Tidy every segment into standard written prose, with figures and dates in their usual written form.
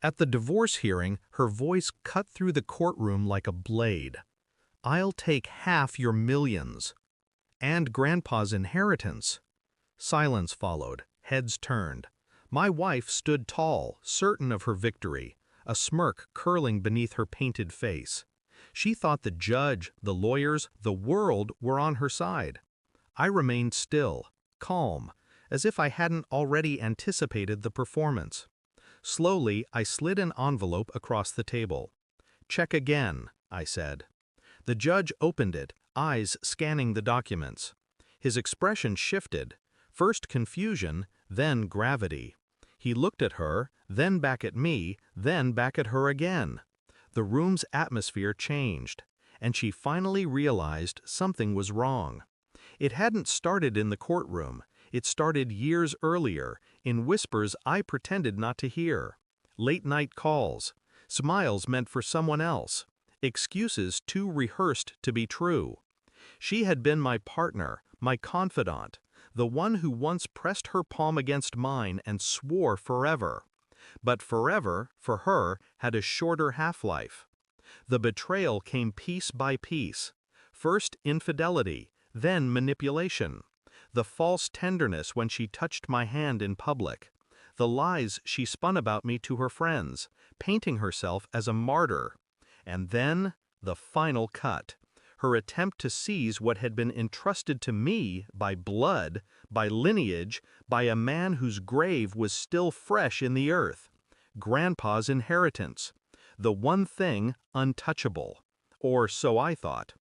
At the divorce hearing, her voice cut through the courtroom like a blade. "I'll take half your millions. And Grandpa's inheritance." Silence followed, heads turned. My wife stood tall, certain of her victory, a smirk curling beneath her painted face. She thought the judge, the lawyers, the world were on her side. I remained still, calm, as if I hadn't already anticipated the performance. Slowly, I slid an envelope across the table. "Check again," I said. The judge opened it, eyes scanning the documents. His expression shifted, first confusion, then gravity. He looked at her, then back at me, then back at her again. The room's atmosphere changed, and she finally realized something was wrong. It hadn't started in the courtroom. It started years earlier, in whispers I pretended not to hear. Late-night calls, smiles meant for someone else, excuses too rehearsed to be true. She had been my partner, my confidant, the one who once pressed her palm against mine and swore forever. But forever, for her, had a shorter half-life. The betrayal came piece by piece. First infidelity, then manipulation. The false tenderness when she touched my hand in public. The lies she spun about me to her friends, painting herself as a martyr. And then, the final cut. Her attempt to seize what had been entrusted to me by blood, by lineage, by a man whose grave was still fresh in the earth. Grandpa's inheritance. The one thing untouchable. Or so I thought.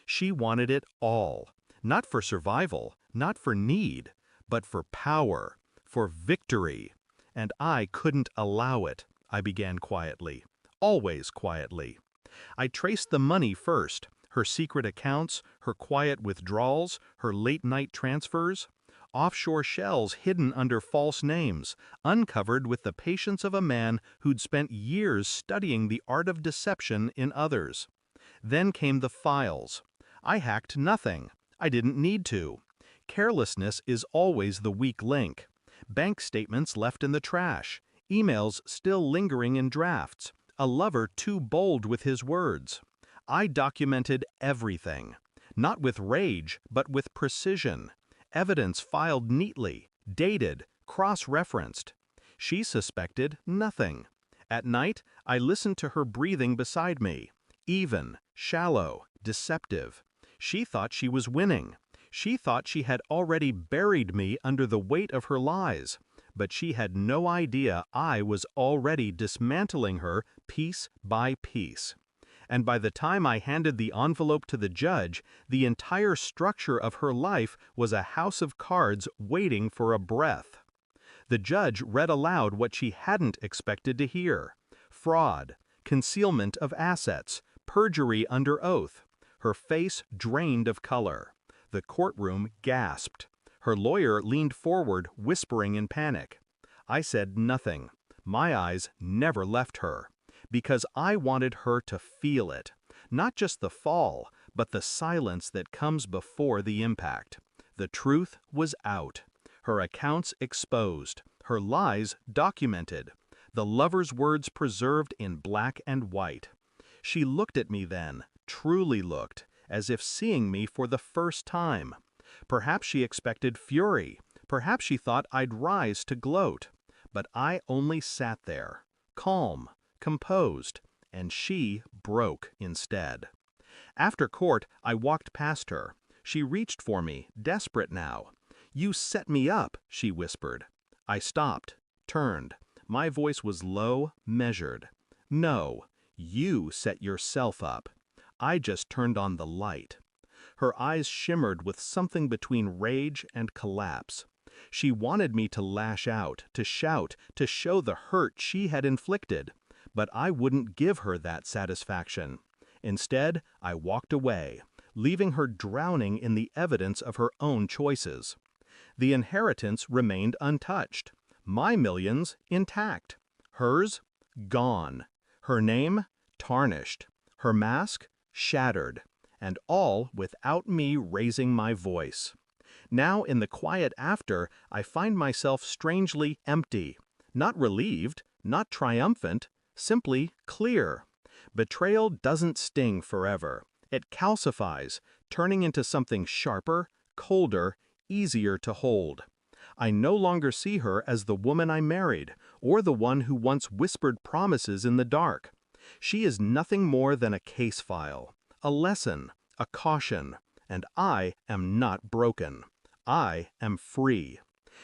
She wanted it all. Not for survival, not for need, but for power, for victory. And I couldn't allow it, I began quietly. Always quietly. I traced the money first, her secret accounts, her quiet withdrawals, her late-night transfers. Offshore shells hidden under false names, uncovered with the patience of a man who'd spent years studying the art of deception in others. Then came the files. I hacked nothing. I didn't need to. Carelessness is always the weak link. Bank statements left in the trash, emails still lingering in drafts, a lover too bold with his words. I documented everything. Not with rage, but with precision. Evidence filed neatly, dated, cross-referenced. She suspected nothing. At night, I listened to her breathing beside me. Even, shallow, deceptive. She thought she was winning. She thought she had already buried me under the weight of her lies. But she had no idea I was already dismantling her piece by piece. And by the time I handed the envelope to the judge, the entire structure of her life was a house of cards waiting for a breath. The judge read aloud what she hadn't expected to hear. Fraud, concealment of assets, perjury under oath. Her face drained of color. The courtroom gasped. Her lawyer leaned forward, whispering in panic. I said nothing. My eyes never left her. Because I wanted her to feel it. Not just the fall, but the silence that comes before the impact. The truth was out. Her accounts exposed. Her lies documented. The lover's words preserved in black and white. She looked at me then, truly looked, as if seeing me for the first time. Perhaps she expected fury. Perhaps she thought I'd rise to gloat. But I only sat there, calm, composed, and she broke instead. After court, I walked past her. She reached for me, desperate now. "You set me up," she whispered. I stopped, turned. My voice was low, measured. "No, you set yourself up. I just turned on the light." Her eyes shimmered with something between rage and collapse. She wanted me to lash out, to shout, to show the hurt she had inflicted. But I wouldn't give her that satisfaction. Instead, I walked away, leaving her drowning in the evidence of her own choices. The inheritance remained untouched. My millions intact. Hers gone. Her name tarnished. Her mask shattered. And all without me raising my voice. Now in the quiet after, I find myself strangely empty. Not relieved, Not triumphant, simply clear. Betrayal doesn't sting forever. It calcifies, turning into something sharper, colder, easier to hold. I no longer see her as the woman I married, or the one who once whispered promises in the dark. She is nothing more than a case file, a lesson, a caution, and I am not broken. I am free.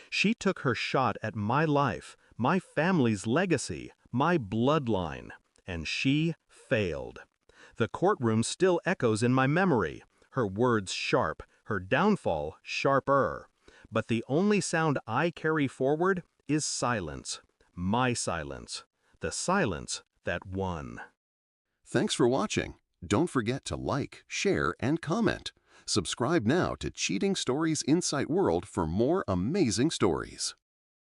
She took her shot at my life, my family's legacy, my bloodline, and she failed. The courtroom still echoes in my memory, her words sharp, her downfall sharper. But the only sound I carry forward is silence, my silence, the silence that won. Thanks for watching. Don't forget to like, share, and comment. Subscribe now to Cheating Stories Insight World for more amazing stories.